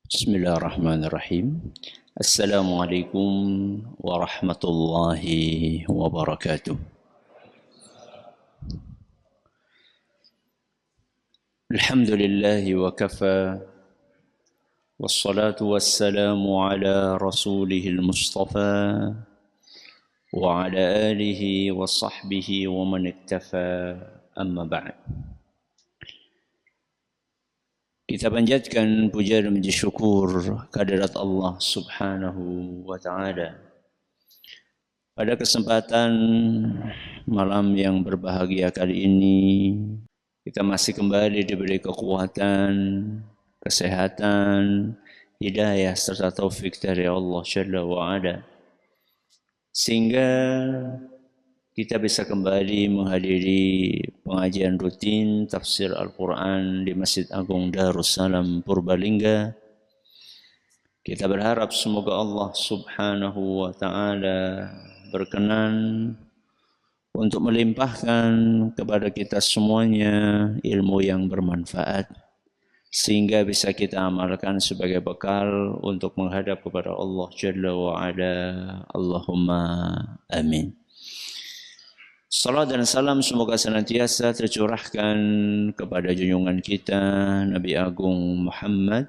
Bismillahirrahmanirrahim. Assalamualaikum warahmatullahi wabarakatuh. Alhamdulillahi wa kafa. Wassalatu wassalamu ala rasulihil mustafa wa ala alihi wa sahbihi wa man iktafa, amma ba'd. Kita panjatkan puja dan puji syukur kehadirat Allah Subhanahu wa taala. Pada kesempatan malam yang berbahagia kali ini, kita masih kembali diberi kekuatan, kesehatan, hidayah serta taufik dari Allah Jalla wa Ala, sehingga kita bisa kembali menghadiri pengajian rutin tafsir Al-Quran di Masjid Agung Darussalam Purbalingga. Kita berharap semoga Allah Subhanahu wa taala berkenan untuk melimpahkan kepada kita semuanya ilmu yang bermanfaat, sehingga bisa kita amalkan sebagai bekal untuk menghadap kepada Allah Jalla wa Ala. Allahumma amin. Salam dan salam semoga senantiasa tercurahkan kepada junjungan kita Nabi Agung Muhammad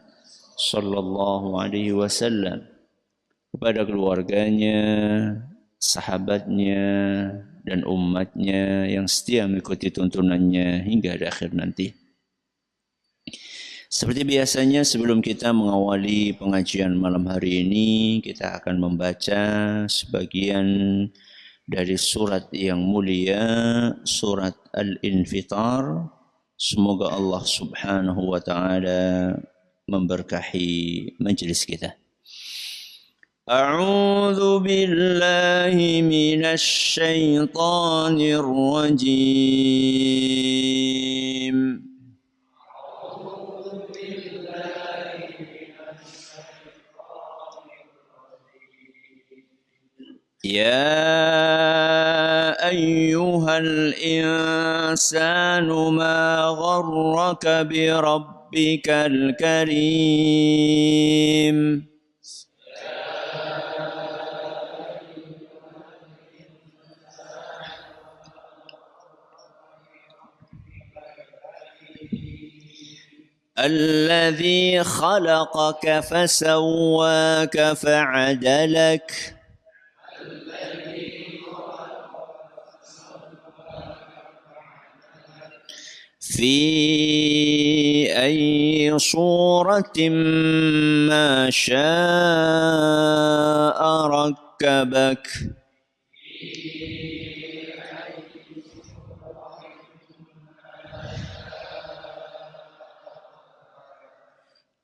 sallallahu alaihi wasallam, kepada keluarganya, sahabatnya, dan umatnya yang setia mengikuti tuntunannya hingga akhir nanti. Seperti biasanya, sebelum kita mengawali pengajian malam hari ini, kita akan membaca sebagian dari surat yang mulia, surat Al-Infitar. Semoga Allah Subhanahu wa taala memberkahi majelis kita. A'udzu billahi minasy syaithanir rajim. يا أيها الإنسان ما غرك بربك الكريم الذي خلقك فسواك فعدلك في أي صورة ما شاء ركبك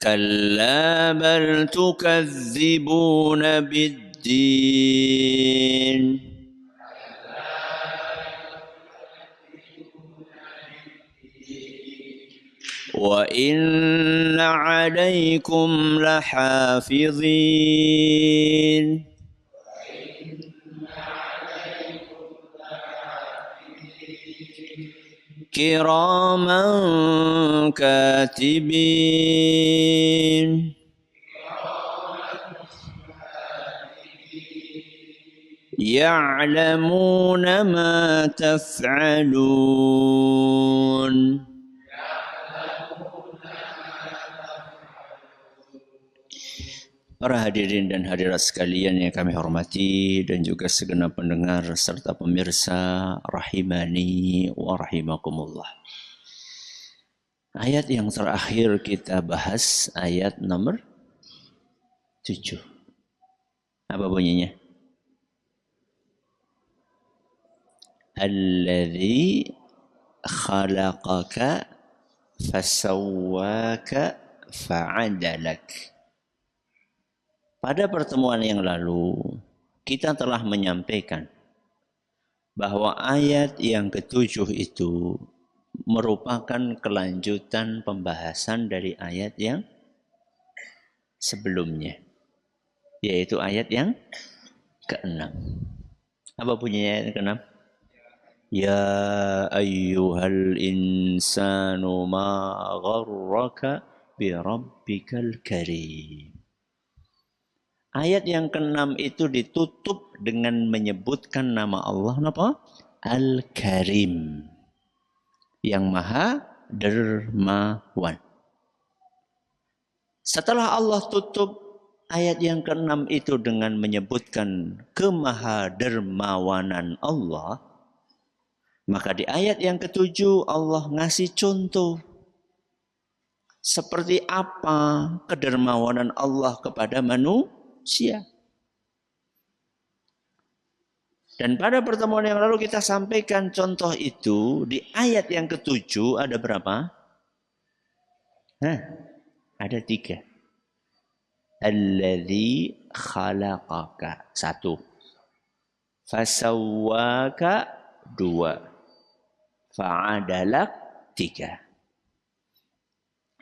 كلا بل تكذبون بالدين وإن عليكم لحافظين كراما كاتبين يعلمون ما تفعلون. Para hadirin dan hadirat sekalian yang kami hormati, dan juga segenap pendengar serta pemirsa rahimani wa rahimakumullah. Ayat yang terakhir kita bahas ayat nomor 7. Apa bunyinya? Alladzi khalaqaka fasawwaka fa'adalak. Pada pertemuan yang lalu, kita telah menyampaikan bahwa ayat yang ketujuh itu merupakan kelanjutan pembahasan dari ayat yang sebelumnya, yaitu ayat yang ke-6. Apa bunyinya ayat ke-6? Ya ayyuhal insanu ma gharraka bi rabbikal karim. Ayat yang ke-6 itu ditutup dengan menyebutkan nama Allah apa? Al-Karim. Yang Maha Dermawan. Setelah Allah tutup ayat yang ke-6 itu dengan menyebutkan kemahadermawanan Allah, maka di ayat yang ke-7 Allah ngasih contoh seperti apa kedermawanan Allah kepada manusia. Dan pada pertemuan yang lalu kita sampaikan contoh itu di ayat yang ke-7 ada berapa? Ada 3. Alladzi khalaqaka 1. Fasawwaka 2. Fa'adalak 3.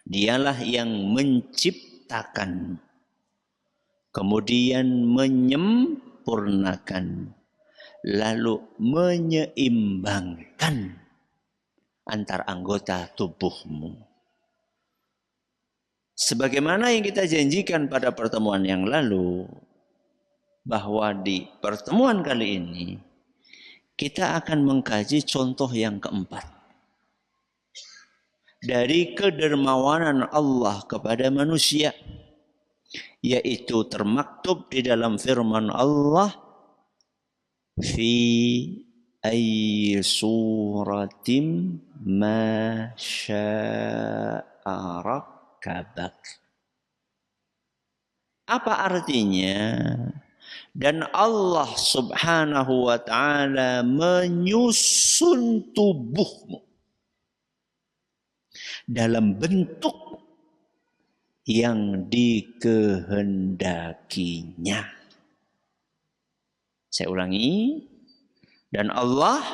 Dialah yang menciptakan, kemudian menyempurnakan, lalu menyeimbangkan antar anggota tubuhmu. Sebagaimana yang kita janjikan pada pertemuan yang lalu, bahwa di pertemuan kali ini kita akan mengkaji contoh yang keempat dari kedermawanan Allah kepada manusia, yaitu termaktub di dalam firman Allah, fi ayyi suratim ma syaa rakkabak. Apa artinya? Dan Allah subhanahu wa ta'ala menyusun tubuhmu dalam bentuk yang dikehendakinya. Saya ulangi. Dan Allah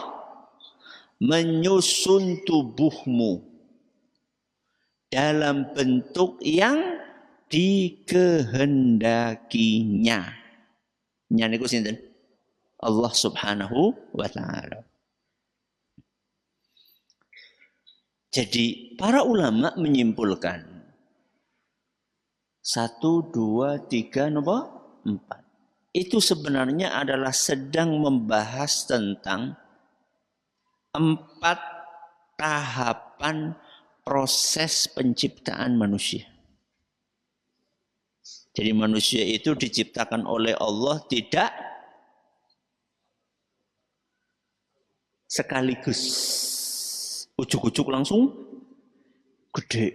menyusun tubuhmu dalam bentuk yang dikehendakinya. Nyaniku sinten? Allah subhanahu wa ta'ala. Jadi para ulama menyimpulkan 1, 2, 3, 4. Itu sebenarnya adalah sedang membahas tentang 4 tahapan proses penciptaan manusia. Jadi manusia itu diciptakan oleh Allah tidak sekaligus. Ujuk-ujuk langsung gede.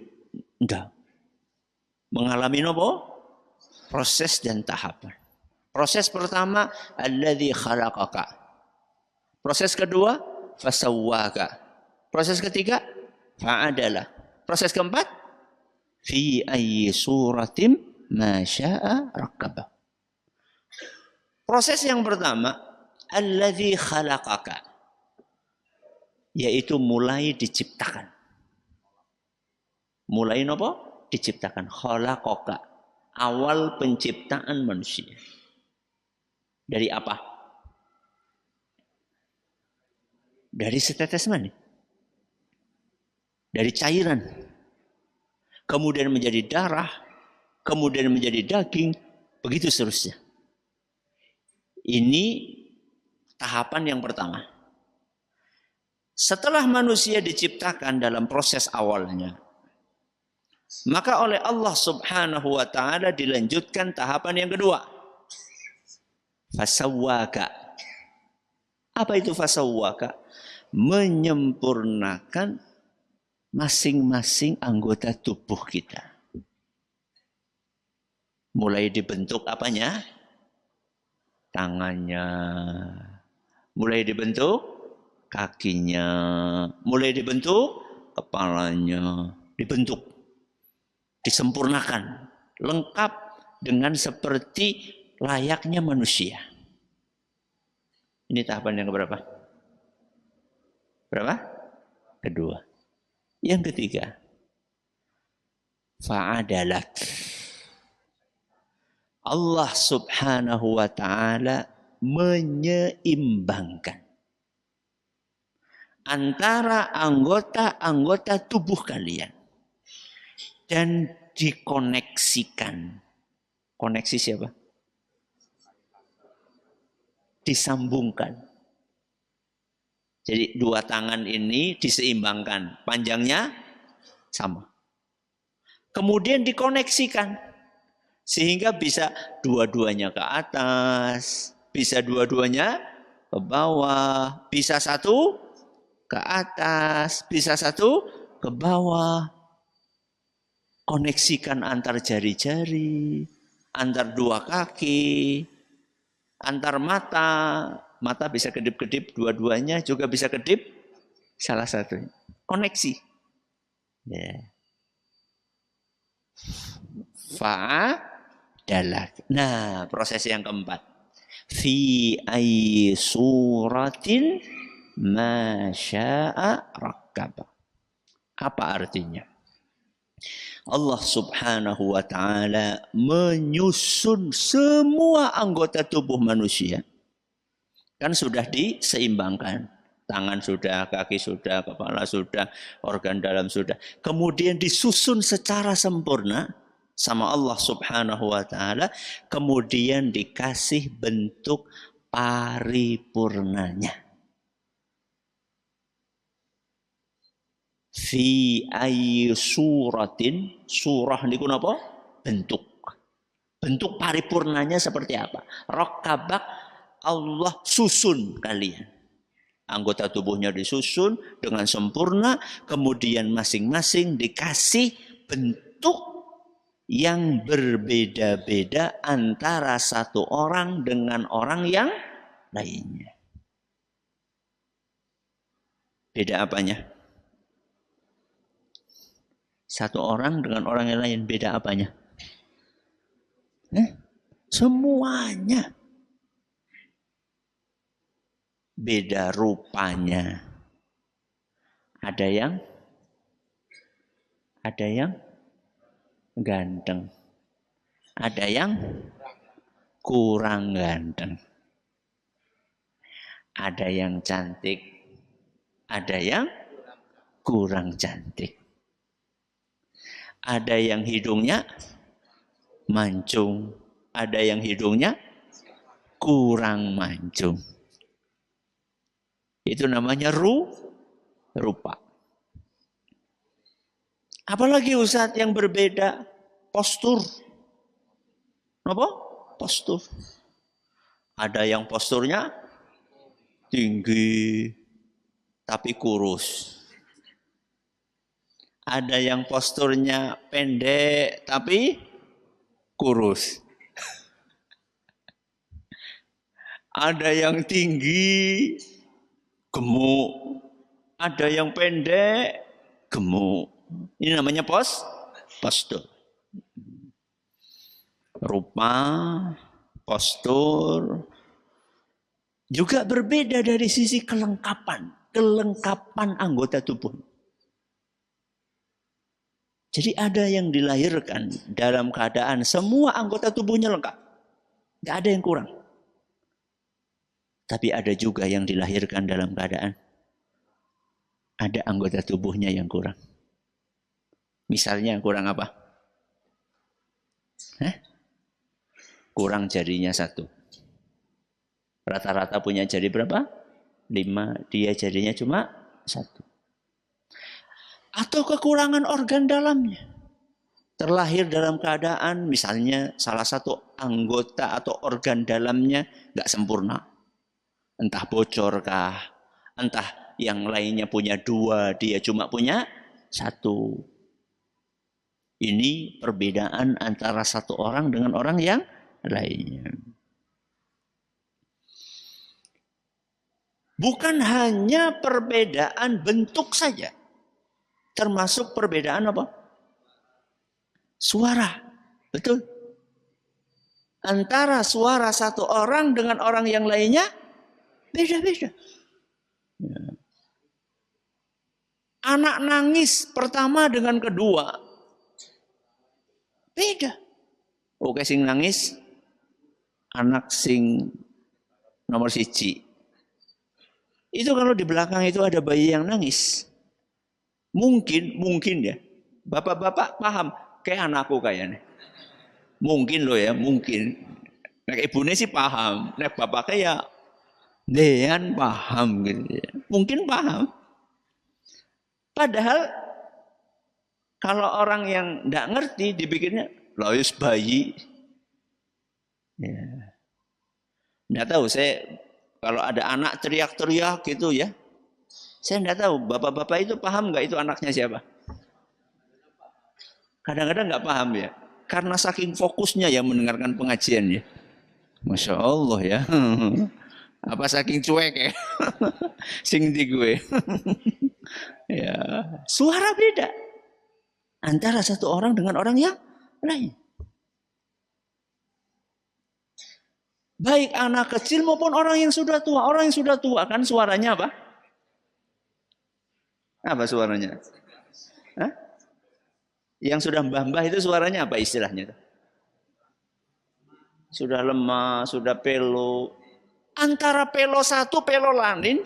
Enggak. Mengalami apa? Proses dan tahapan. Proses pertama, alladzi khalaqaka. Proses kedua, fasawwaka. Proses ketiga, fa'adala. Proses keempat, fi ayyi suratim ma syaa rakkabak. Proses yang pertama, alladzi khalaqaka, yaitu mulai diciptakan. Mulai apa? Diciptakan. Khalaqaka, awal penciptaan manusia. Dari apa? Dari setetes mani. Dari cairan. Kemudian menjadi darah. Kemudian menjadi daging. Begitu seterusnya. Ini tahapan yang pertama. Setelah manusia diciptakan dalam proses awalnya, maka oleh Allah subhanahu wa ta'ala dilanjutkan tahapan yang kedua. Fasawwaka. Apa itu fasawwaka? Menyempurnakan masing-masing anggota tubuh kita. Mulai dibentuk apanya? Tangannya. Mulai dibentuk kakinya. Mulai dibentuk kepalanya. Dibentuk. Disempurnakan. Lengkap dengan seperti layaknya manusia. Ini tahapan yang keberapa? Berapa? Kedua. Yang ketiga, fa'adalat. Allah subhanahu wa ta'ala menyeimbangkan antara anggota-anggota tubuh kalian dan dikoneksikan. Koneksi siapa? Disambungkan. Jadi dua tangan ini diseimbangkan, panjangnya sama. Kemudian dikoneksikan sehingga bisa dua-duanya ke atas, bisa dua-duanya ke bawah, bisa satu ke atas, bisa satu ke bawah. Koneksikan antar jari-jari, antar dua kaki, antar mata. Mata bisa kedip-kedip dua-duanya, juga bisa kedip salah satunya. Koneksi. Ya. Fa'adalak. Nah, proses yang keempat. Fi ayyi suratin ma sya'a rakkaba. Apa artinya? Allah subhanahu wa ta'ala menyusun semua anggota tubuh manusia. Kan sudah diseimbangkan. Tangan sudah, kaki sudah, kepala sudah, organ dalam sudah. Kemudian disusun secara sempurna sama Allah subhanahu wa ta'ala. Kemudian dikasih bentuk paripurnanya. Fi ayyi suratin, surah niku napa? Bentuk. Bentuk paripurnanya seperti apa? Rakkabak, Allah susun kalian. Anggota tubuhnya disusun dengan sempurna, kemudian masing-masing dikasih bentuk yang berbeda-beda antara satu orang dengan orang yang lainnya. Beda apanya? Satu orang dengan orang yang lain beda apanya? Semuanya. Beda rupanya. Ada yang ganteng. Ada yang kurang ganteng. Ada yang cantik. Ada yang kurang cantik. Ada yang hidungnya mancung, ada yang hidungnya kurang mancung. Itu namanya rupa. Apalagi Ustadz yang berbeda, postur. Apa? Postur. Ada yang posturnya tinggi tapi kurus. Ada yang posturnya pendek tapi kurus. Ada yang tinggi, gemuk. Ada yang pendek, gemuk. Ini namanya postur. Rupa, postur. Juga berbeda dari sisi kelengkapan anggota tubuh. Jadi ada yang dilahirkan dalam keadaan semua anggota tubuhnya lengkap. Tidak ada yang kurang. Tapi ada juga yang dilahirkan dalam keadaan ada anggota tubuhnya yang kurang. Misalnya kurang apa? Kurang jarinya 1. Rata-rata punya jari berapa? 5. Dia jarinya cuma 1. Atau kekurangan organ dalamnya. Terlahir dalam keadaan misalnya salah satu anggota atau organ dalamnya nggak sempurna. Entah bocor kah, entah yang lainnya punya 2, dia cuma punya 1. Ini perbedaan antara satu orang dengan orang yang lainnya. Bukan hanya perbedaan bentuk saja. Termasuk perbedaan apa? Suara. Betul. Antara suara satu orang dengan orang yang lainnya beda-beda. Ya. Anak nangis pertama dengan kedua beda. Oke, sing nangis anak sing nomor 1. Itu kalau di belakang itu ada bayi yang nangis. Mungkin ya. Bapak-bapak paham kayak anakku kayaknya. Mungkin loh ya, mungkin. Nek ibunya sih paham, nek bapaknya ya dean paham gitu ya. Mungkin paham. Padahal kalau orang yang tidak ngerti dibikinnya loyus bayi. Ya. Nggak tahu saya kalau ada anak teriak-teriak gitu ya. Saya nggak tahu bapak-bapak itu paham nggak itu anaknya siapa. Kadang-kadang nggak paham ya. Karena saking fokusnya ya mendengarkan pengajian ya. Masya Allah ya. Apa saking cuek ya. Sing di gue. Ya. Suara beda. Antara satu orang dengan orang yang lain. Baik anak kecil maupun orang yang sudah tua. Orang yang sudah tua kan suaranya apa? Apa suaranya? Hah? Yang sudah mbah-mbah itu suaranya apa istilahnya? Sudah lemah, sudah pelo. Antara pelo satu, pelo lain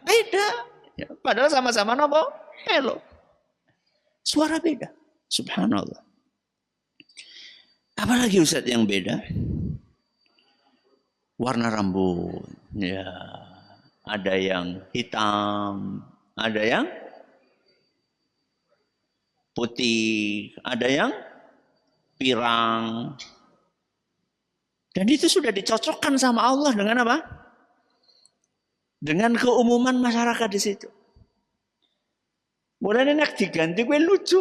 beda. Ya, padahal sama-sama apa? Pelo. Suara beda. Subhanallah. Apalagi Ustaz yang beda? Warna rambut. Ya, ada yang hitam, ada yang putih, ada yang pirang. Dan itu sudah dicocokkan sama Allah dengan apa? Dengan keumuman masyarakat di situ. Mulai nak diganti gue lucu.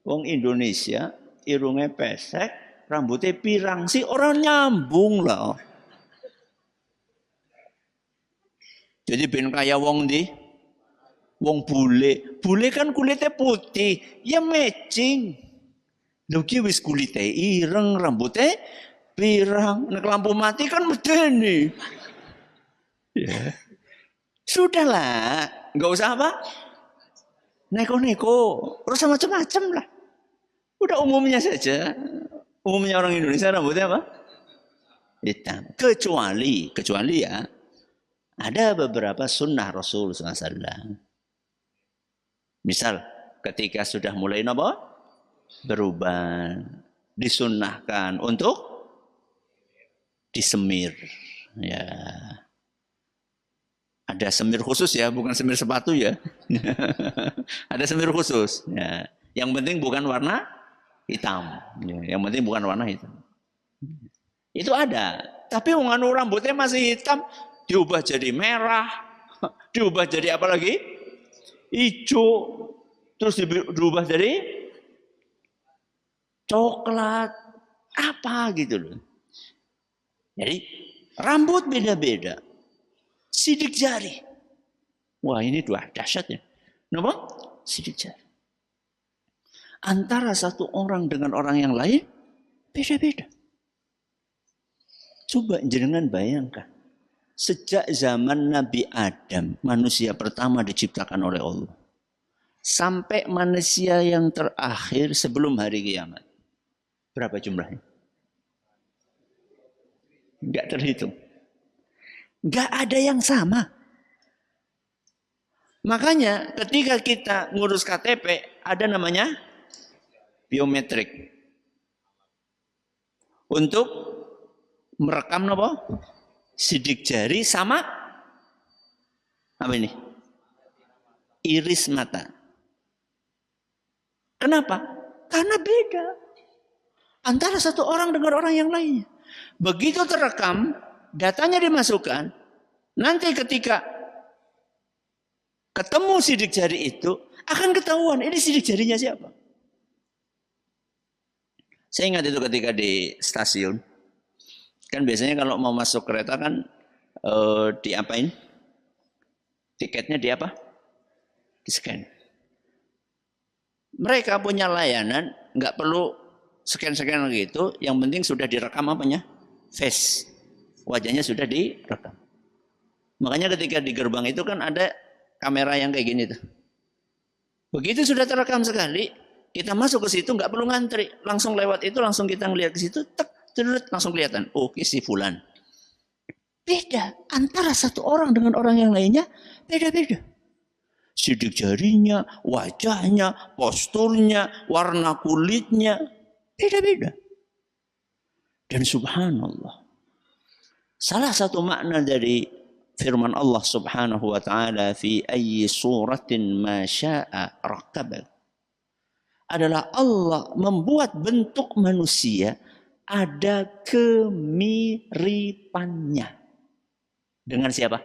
Wong Indonesia irungnya pesek, rambutnya pirang sih orang nyambung lah. Jadi ben kaya wong di wong bule. Bule kan kulitnya putih, ya matching. Lagi wis kulitnya ireng, rambutnya pirang. Nek lampu mati kan medeni. Ya. Sudahlah, nggak usah apa? Neko-neko, usah macam-macam lah. Udah umumnya saja. Umumnya orang Indonesia rambutnya apa? Hitam. Kecuali ya, ada beberapa sunnah Rasul SAW. Misal ketika sudah mulai apa? Berubah, disunnahkan untuk disemir. Ya. Ada semir khusus ya, bukan semir sepatu ya. Ada semir khusus. Ya. Yang penting bukan warna hitam. Ya. Yang penting bukan warna hitam. Itu ada. Tapi nganu rambutnya masih hitam, diubah jadi merah, diubah jadi apa lagi? Hijau, terus diubah jadi coklat, apa gitu loh. Jadi rambut beda-beda. Sidik jari. Wah ini dua dahsyat ya. Kenapa? Sidik jari. Antara satu orang dengan orang yang lain, beda-beda. Coba jenengan bayangkan. Sejak zaman Nabi Adam, manusia pertama diciptakan oleh Allah. Sampai manusia yang terakhir sebelum hari kiamat. Berapa jumlahnya? Enggak terhitung. Enggak ada yang sama. Makanya ketika kita ngurus KTP, ada namanya biometrik. Untuk merekam apa? Sidik jari sama apa ini? Iris mata. Kenapa? Karena beda antara satu orang dengan orang yang lainnya. Begitu terekam, datanya dimasukkan. Nanti ketika ketemu sidik jari itu akan ketahuan ini sidik jarinya siapa. Saya ingat itu ketika di stasiun. Kan biasanya kalau mau masuk kereta kan diapain? Tiketnya di apa? Di scan. Mereka punya layanan, nggak perlu scan-scan gitu. Yang penting sudah direkam apanya? Face. Wajahnya sudah direkam. Makanya ketika di gerbang itu kan ada kamera yang kayak gini tuh. Begitu sudah terekam sekali, kita masuk ke situ nggak perlu ngantri, langsung lewat itu, langsung kita ngelihat ke situ, tek. Langsung kelihatan, oke si fulan. Beda antara satu orang dengan orang yang lainnya, beda-beda. Sidik jarinya, wajahnya, posturnya, warna kulitnya, beda-beda. Dan subhanallah, salah satu makna dari firman Allah subhanahu wa ta'ala fi ayyi suratin ma sya'a rakkabak adalah Allah membuat bentuk manusia ada kemiripannya. Dengan siapa?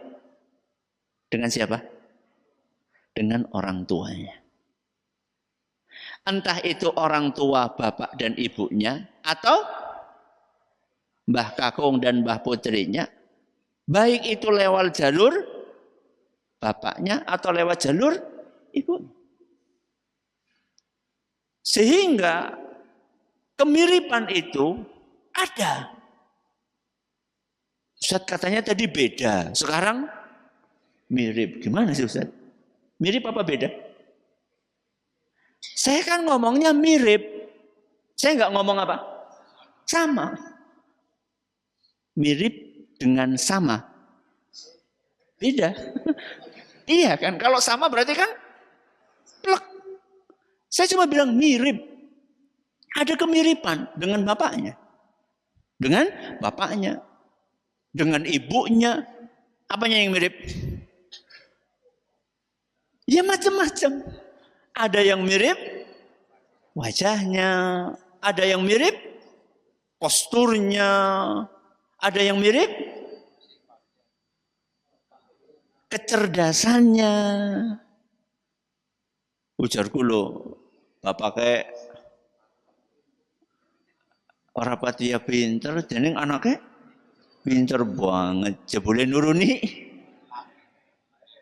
Dengan siapa? Dengan orang tuanya. Entah itu orang tua bapak dan ibunya atau mbah kakung dan mbah putrinya, baik itu lewat jalur bapaknya atau lewat jalur ibunya. Sehingga kemiripan itu ada. Ustaz katanya tadi beda, sekarang mirip. Gimana sih Ustaz? Mirip apa beda? Saya kan ngomongnya mirip. Saya nggak ngomong apa? Sama. Mirip dengan sama. Beda. Iya kan? Kalau sama berarti kan plek. Saya cuma bilang mirip. Ada kemiripan dengan bapaknya. Dengan bapaknya. Dengan ibunya. Apanya yang mirip? Ya macam-macam. Ada yang mirip wajahnya. Ada yang mirip posturnya. Ada yang mirip kecerdasannya. Ujarku lo, bapak kayak orang patia pinter, jadi anaknya pinter banget. Jebule nuruni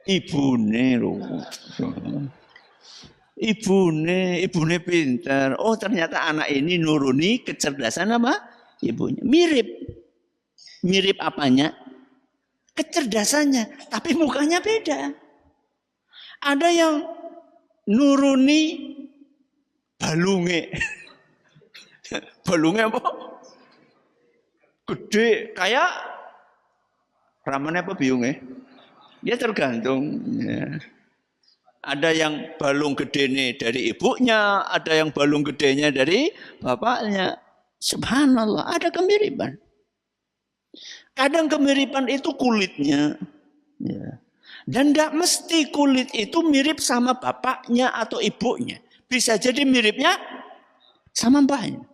ibune lo. Ibune pinter. Oh ternyata anak ini nuruni kecerdasan apa? Ibunya. Mirip apanya? Kecerdasannya. Tapi mukanya beda. Ada yang nuruni balunge. Balunge apa? Gede. Kayak ramane apa biunge? Ya tergantung. Ya. Ada yang balung gedenya dari ibunya, ada yang balung gedenya dari bapaknya. Subhanallah, ada kemiripan. Kadang kemiripan itu kulitnya. Ya. Dan tidak mesti kulit itu mirip sama bapaknya atau ibunya. Bisa jadi miripnya sama mbahnya.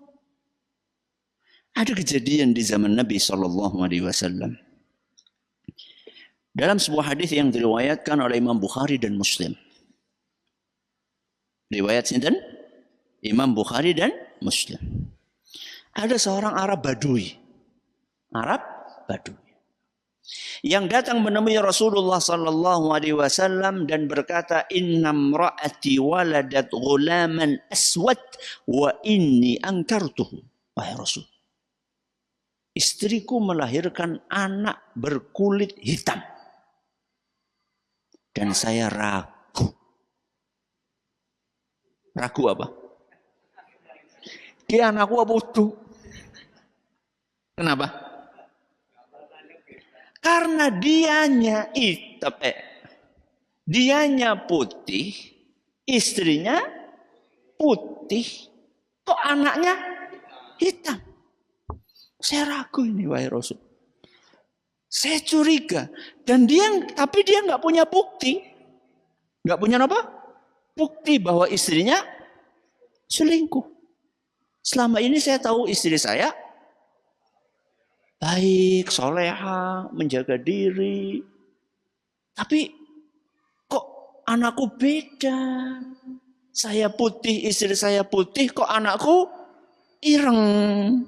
Ada kejadian di zaman Nabi SAW. Dalam sebuah hadis yang diriwayatkan oleh Imam Bukhari dan Muslim. Riwayat sinten? Imam Bukhari dan Muslim. Ada seorang Arab Badui. Arab Badui. Yang datang menemui Rasulullah sallallahu alaihi wasallam dan berkata, "Inna imra'ati waladat ghulaman aswad wa inni ankartuhu." Wahai Rasul, istriku melahirkan anak berkulit hitam. Dan saya ragu. Ragu apa? Dia anakku apa itu? Kenapa? Karena dianya putih, istrinya putih, kok anaknya hitam? Saya ragu ini wahai Rasul. Saya curiga dan tapi dia nggak punya bukti, nggak punya apa? Bukti bahwa istrinya selingkuh. Selama ini saya tahu istri saya baik, soleha, menjaga diri. Tapi kok anakku beda? Saya putih, istri saya putih, kok anakku ireng?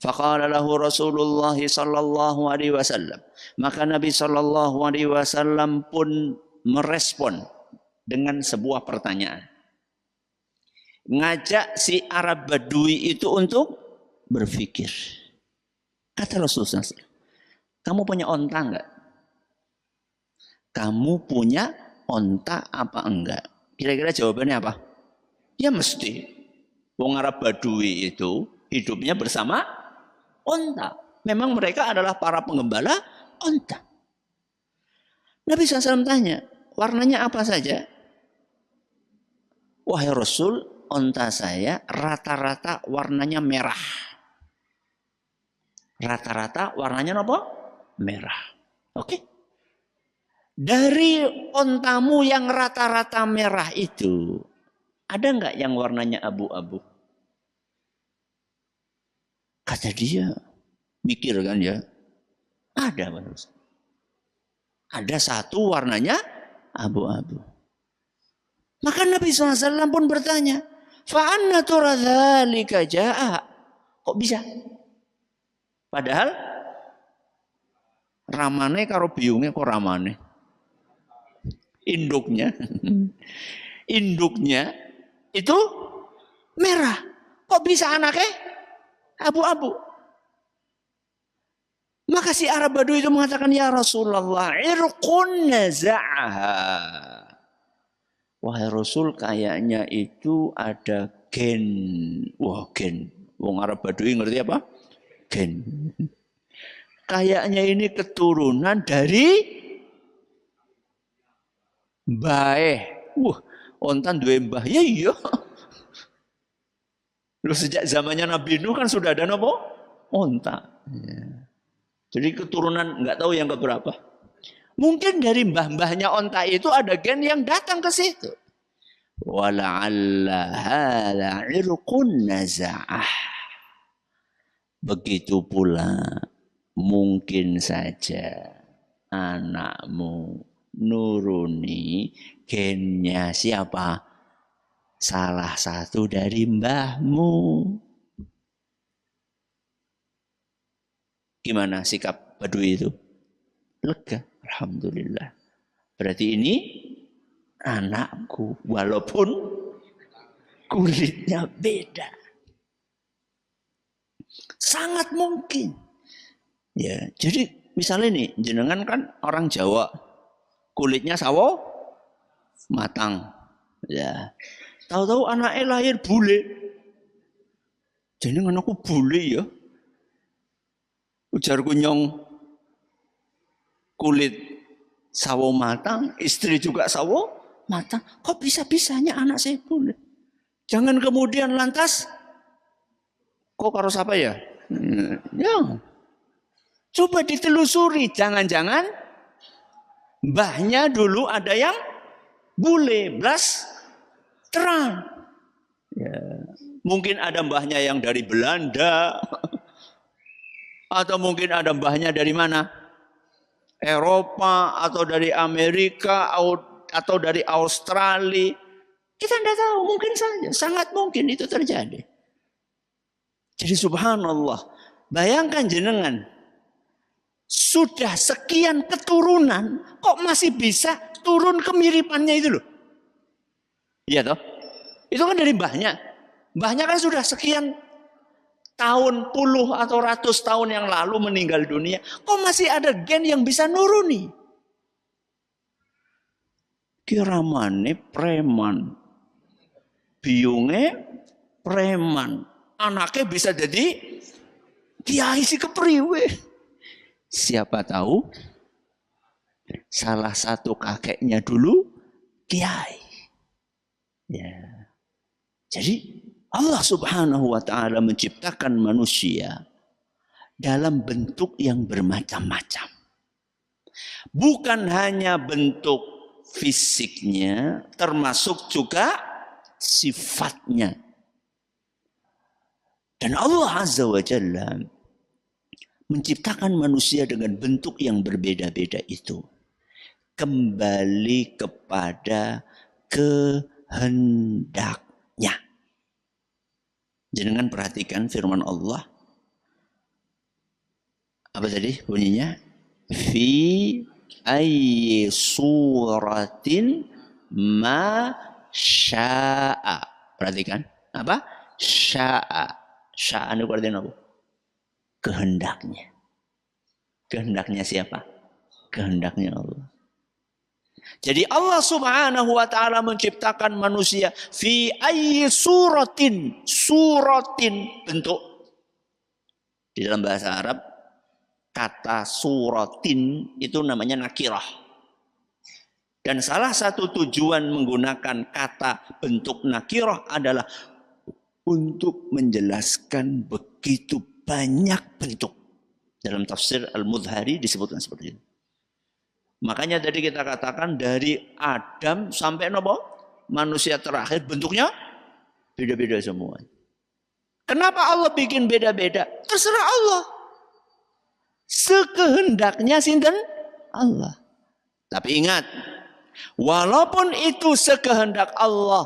Faqala lahu Rasulullah sallallahu alaihi wasallam. Maka Nabi sallallahu alaihi wasallam pun merespon dengan sebuah pertanyaan. Ngajak si Arab Badui itu untuk berpikir. Kata Rasulullah SAW, kamu punya onta enggak? Kamu punya onta apa enggak? Kira-kira jawabannya apa? Ya mesti. Wong Arab Badui itu hidupnya bersama onta. Memang mereka adalah para penggembala onta. Nabi SAW tanya, warnanya apa saja? wahai Rasul, onta saya rata-rata warnanya merah. Rata-rata warnanya apa? Merah. Oke. Dari ontamu yang rata-rata merah itu, ada nggak yang warnanya abu-abu? Kata dia, mikir kan ya, ada. Ada satu warnanya abu-abu. Maka Nabi SAW pun bertanya, fa'anna turadzalika ja'a. Kok bisa? Padahal ramane karo biungnya kok ramane. Induknya itu merah. Kok bisa anaknya abu-abu? Maka si Arab Badui itu mengatakan, ya Rasulullah, irqun naza'aha. Wahai Rasul, kayaknya itu ada gen. Wah, gen. Wong Arab Badui ngerti apa? Gen. Kayaknya ini keturunan dari bae. Wah, ontan duwe mbah. Ya iya. Loh, sejak zamannya Nabi Nuh kan sudah ada apa? Onta. Ya. Jadi keturunan nggak tahu yang keberapa. Mungkin dari mbah-mbahnya onta itu ada gen yang datang ke situ. Wala'alla hadza irqun naza'ah. Begitu pula mungkin saja anakmu nuruni gennya siapa? Salah satu dari mbahmu. Gimana sikap Badui itu? Lega, alhamdulillah. Berarti ini anakku, walaupun kulitnya beda. Sangat mungkin. Ya, jadi misalnya nih, jenengan kan orang Jawa, kulitnya sawo matang. Ya, tahu-tahu anaknya lahir bule. Jadi anakku bule ya. Ujar kunyong kulit sawo matang, istri juga sawo matang. Kok bisa-bisanya anak saya bule? Jangan kemudian lantas, kok karo siapa ya? Ya, coba ditelusuri. Jangan-jangan mbahnya dulu ada yang bule, blas terang. Ya, mungkin ada mbahnya yang dari Belanda. Atau mungkin ada mbahnya dari mana? Eropa atau dari Amerika atau dari Australia. Kita tidak tahu, mungkin saja. Sangat mungkin itu terjadi. Jadi subhanallah. Bayangkan jenengan. Sudah sekian keturunan. Kok masih bisa turun kemiripannya itu loh. Iya toh? Itu kan dari mbahnya. Mbahnya kan sudah sekian tahun, puluh atau ratus tahun yang lalu meninggal dunia. Kok masih ada gen yang bisa nuruni? Kiramane preman. Biungnya preman. Anaknya bisa jadi kiai si kepriwe. Siapa tahu salah satu kakeknya dulu kiai. Ya. Jadi Allah Subhanahu wa taala menciptakan manusia dalam bentuk yang bermacam-macam. Bukan hanya bentuk fisiknya, termasuk juga sifatnya. Dan Allah Azza wa Jalla menciptakan manusia dengan bentuk yang berbeda-beda itu. Kembali kepada kehendaknya. Jangan perhatikan firman Allah. Apa tadi bunyinya? Fi ayyi suratin ma sya'a. Perhatikan. Apa? Sya'a. Sya'a itu artinya apa? Kehendaknya. Kehendaknya siapa? Kehendaknya Allah. Jadi Allah Subhanahu wa taala menciptakan manusia fi ayyi suratin, suratin bentuk. Di dalam bahasa Arab kata suratin itu namanya nakirah. Dan salah satu tujuan menggunakan kata bentuk nakirah adalah untuk menjelaskan begitu banyak bentuk. Dalam tafsir Al-Mudhari disebutkan seperti itu. Makanya tadi kita katakan dari Adam sampai manusia terakhir bentuknya beda-beda semua. Kenapa Allah bikin beda-beda? Terserah Allah. Sekehendaknya sinten Allah. Tapi ingat, walaupun itu sekehendak Allah,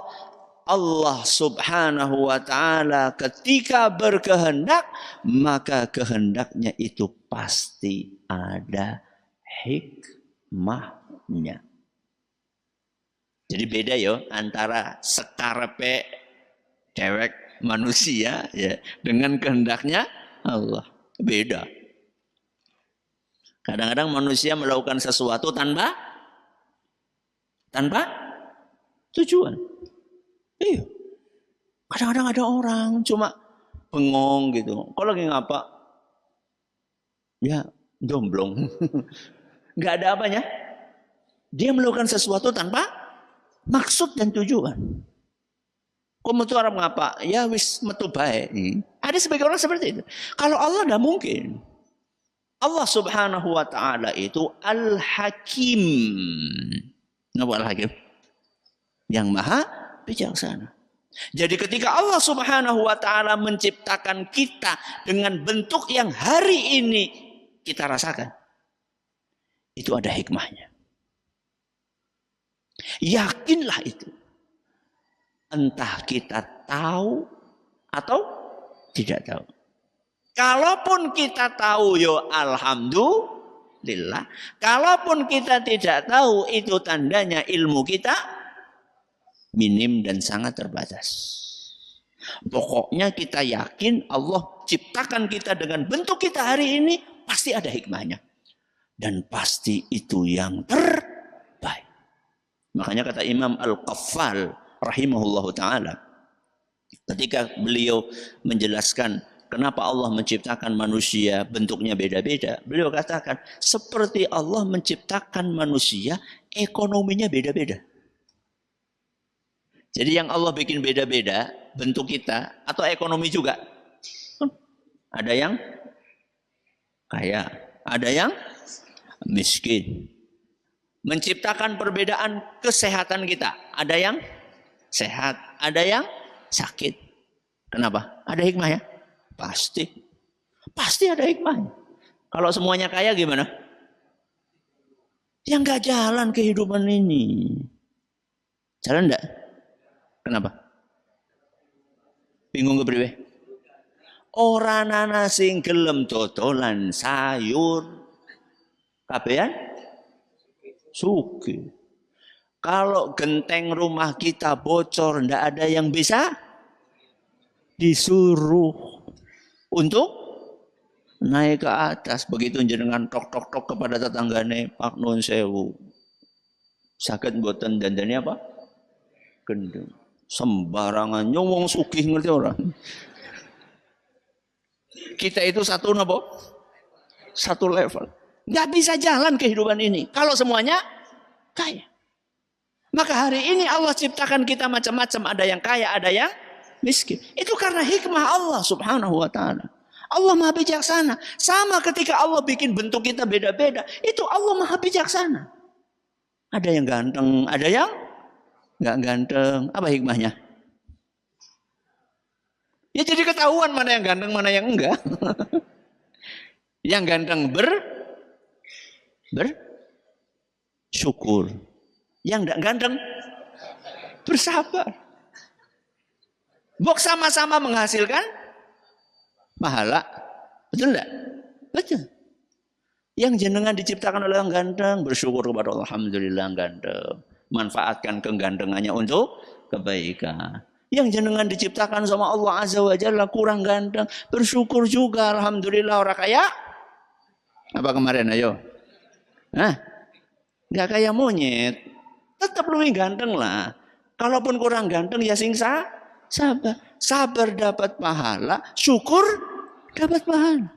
Allah subhanahu wa ta'ala ketika berkehendak, maka kehendaknya itu pasti ada hikmahnya. Jadi beda ya antara sekarepe dewek manusia ya dengan kehendaknya Allah. Beda. Kadang-kadang manusia melakukan sesuatu tanpa tujuan. Iya. Kadang-kadang ada orang cuma bengong gitu. Kok lagi ngapa? Ya, domblong. Enggak ada apanya. Dia melakukan sesuatu tanpa maksud dan tujuan. Kok metu arep ngapa? Ya wis metu bae. Ada sebagian orang seperti itu. Kalau Allah enggak mungkin. Allah subhanahu wa ta'ala itu Al-Hakim. Napa Al-Hakim? Yang maha bijaksana. Jadi ketika Allah subhanahu wa ta'ala menciptakan kita dengan bentuk yang hari ini kita rasakan, itu ada hikmahnya. Yakinlah itu. Entah kita tahu atau tidak tahu. Kalaupun kita tahu, yo alhamdulillah. Kalaupun kita tidak tahu, itu tandanya ilmu kita minim dan sangat terbatas. Pokoknya kita yakin Allah ciptakan kita dengan bentuk kita hari ini, pasti ada hikmahnya. Dan pasti itu yang terbaik. Makanya kata Imam Al-Qaffal rahimahullahu ta'ala, ketika beliau menjelaskan kenapa Allah menciptakan manusia bentuknya beda-beda, beliau katakan seperti Allah menciptakan manusia ekonominya beda-beda. Jadi yang Allah bikin beda-beda bentuk kita atau ekonomi juga. Ada yang kaya, ada yang miskin. Menciptakan perbedaan kesehatan kita. Ada yang sehat, ada yang sakit. Kenapa? Ada hikmah ya? Pasti. Pasti ada hikmahnya. Kalau semuanya kaya gimana? Yang gak jalan kehidupan ini. Jalan enggak? Kenapa? Bingung kepriwe? Ora ana sing gelem dodolan sayur. Kabehan? Sugih. Kalau genteng rumah kita bocor, ndak ada yang bisa disuruh untuk naik ke atas. Begitu jenengan tok-tok-tok kepada tetanggane, Pak Nun sewu. Saged mboten dandani apa? Gendeng. Sembarangan nyowong sugih, ngerti orang. Kita itu satu napa? Satu level. Nggak bisa jalan kehidupan ini kalau semuanya kaya. Maka hari ini Allah ciptakan kita macam-macam, ada yang kaya, ada yang miskin. Itu karena hikmah Allah subhanahu wa ta'ala. Allah maha bijaksana. Sama ketika Allah bikin bentuk kita beda-beda, itu Allah maha bijaksana. Ada yang ganteng, ada yang nggak ganteng. Apa hikmahnya? Ya jadi ketahuan mana yang ganteng, mana yang enggak. Yang ganteng bersyukur. Yang enggak ganteng bersabar. Bok sama-sama menghasilkan pahala. Betul enggak? Betul. Yang jenengan diciptakan oleh yang ganteng, bersyukur kepada Allah, alhamdulillah ganteng. Manfaatkan kegantengannya untuk kebaikan. Yang jenengan diciptakan sama Allah Azza wa Jalla kurang ganteng, bersyukur juga, alhamdulillah orang kaya. Apa kemarin ayo? Hah? Enggak kayak monyet. Tetap lebih ganteng lah. Kalaupun kurang ganteng ya sabar. Sabar dapat pahala, syukur dapat pahala.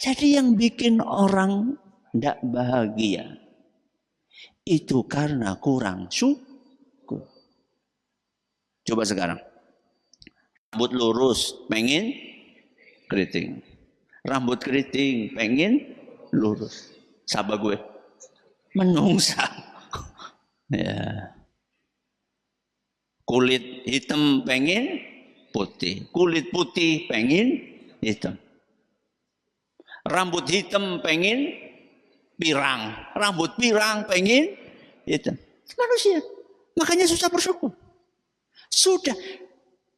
Jadi yang bikin orang tidak bahagia Itu karena kurang syukur. Coba sekarang. Rambut lurus, pengen keriting. Rambut keriting, pengen lurus. Sabar gue. Menungsa. Ya. Kulit hitam pengen putih. Kulit putih pengen hitam. Rambut hitam pengen pirang. Rambut pirang pengen hitam. Manusia. Makanya susah bersyukur. Sudah.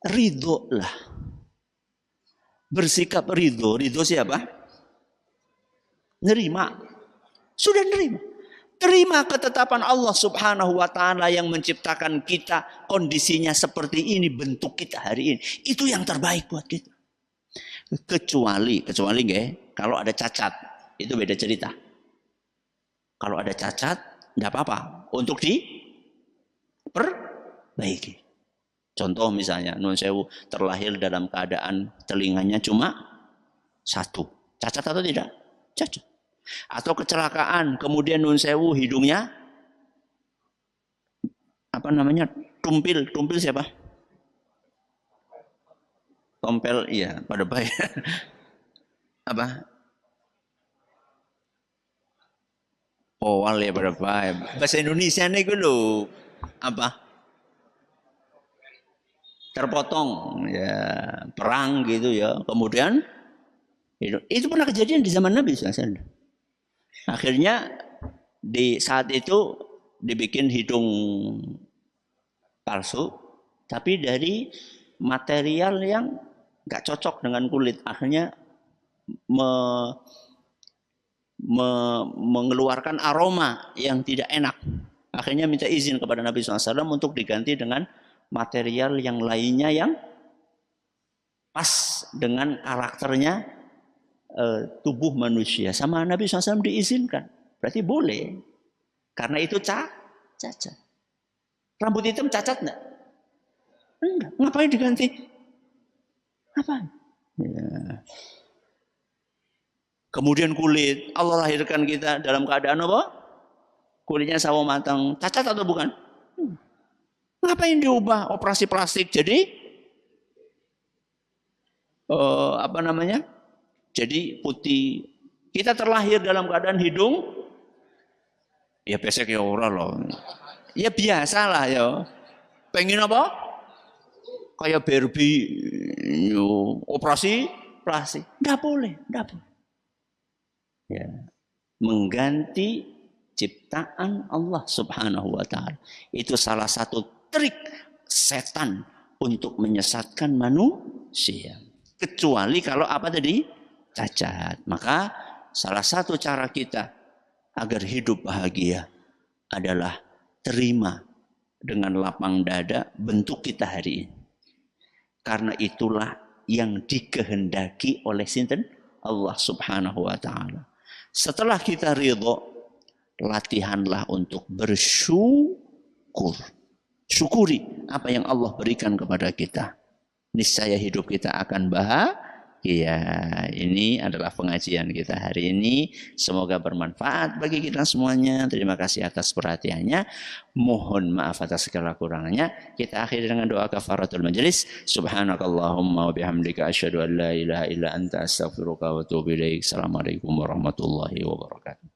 Ridho lah. Bersikap ridho. Ridho siapa? Nerima. Sudah nerima. Terima ketetapan Allah subhanahu wa ta'ala yang menciptakan kita. Kondisinya seperti ini. Bentuk kita hari ini. Itu yang terbaik buat kita. Kecuali nggak? Kalau ada cacat. Itu beda cerita. Kalau ada cacat. Nggak apa-apa. Untuk diperbaiki. Contoh misalnya, Nun Sewu terlahir dalam keadaan telinganya cuma satu. Cacat atau tidak? Cacat. Atau kecelakaan, kemudian Nun Sewu hidungnya, apa namanya, tumpil siapa? Tompel, iya, pada baik. Apa? Powal ya pada baik. Bahasa Indonesia nih dulu, apa? Terpotong ya, perang gitu ya, kemudian itu pernah kejadian di zaman Nabi SAW. Akhirnya di saat itu dibikin hidung palsu, tapi dari material yang nggak cocok dengan kulit. Akhirnya mengeluarkan aroma yang tidak enak. Akhirnya minta izin kepada Nabi SAW untuk diganti dengan material yang lainnya yang pas dengan karakternya tubuh manusia. Sama Nabi SAW diizinkan. Berarti boleh. Karena itu cacat. Rambut hitam cacat enggak? Enggak. Ngapain diganti? Ngapain? Ya. Kemudian kulit. Allah lahirkan kita dalam keadaan apa? Kulitnya sawo matang. Cacat atau bukan? Ngapain diubah operasi plastik jadi apa namanya? Jadi putih. Kita terlahir dalam keadaan hidung ya pesek ya ora loh. Ya biasalah ya. Pengen apa? Kayak Barbie operasi plastik. Enggak boleh. Ya. Mengganti ciptaan Allah subhanahu wa ta'ala. Itu salah satu trik setan untuk menyesatkan manusia. Kecuali kalau apa tadi? Cacat. Maka salah satu cara kita agar hidup bahagia adalah terima dengan lapang dada bentuk kita hari ini. Karena itulah yang dikehendaki oleh sinten Allah subhanahu wa ta'ala. Setelah kita ridho, latihanlah untuk bersyukur. Syukuri apa yang Allah berikan kepada kita. Niscaya hidup kita akan bahagia. Ini adalah pengajian kita hari ini. Semoga bermanfaat bagi kita semuanya. Terima kasih atas perhatiannya. Mohon maaf atas segala kurangannya. Kita akhiri dengan doa kafaratul majelis. Subhanakallahumma wa bihamdika asyhadu an la ilaha illa anta astaghfiruka wa atubu ilaik. Assalamualaikum warahmatullahi wabarakatuh.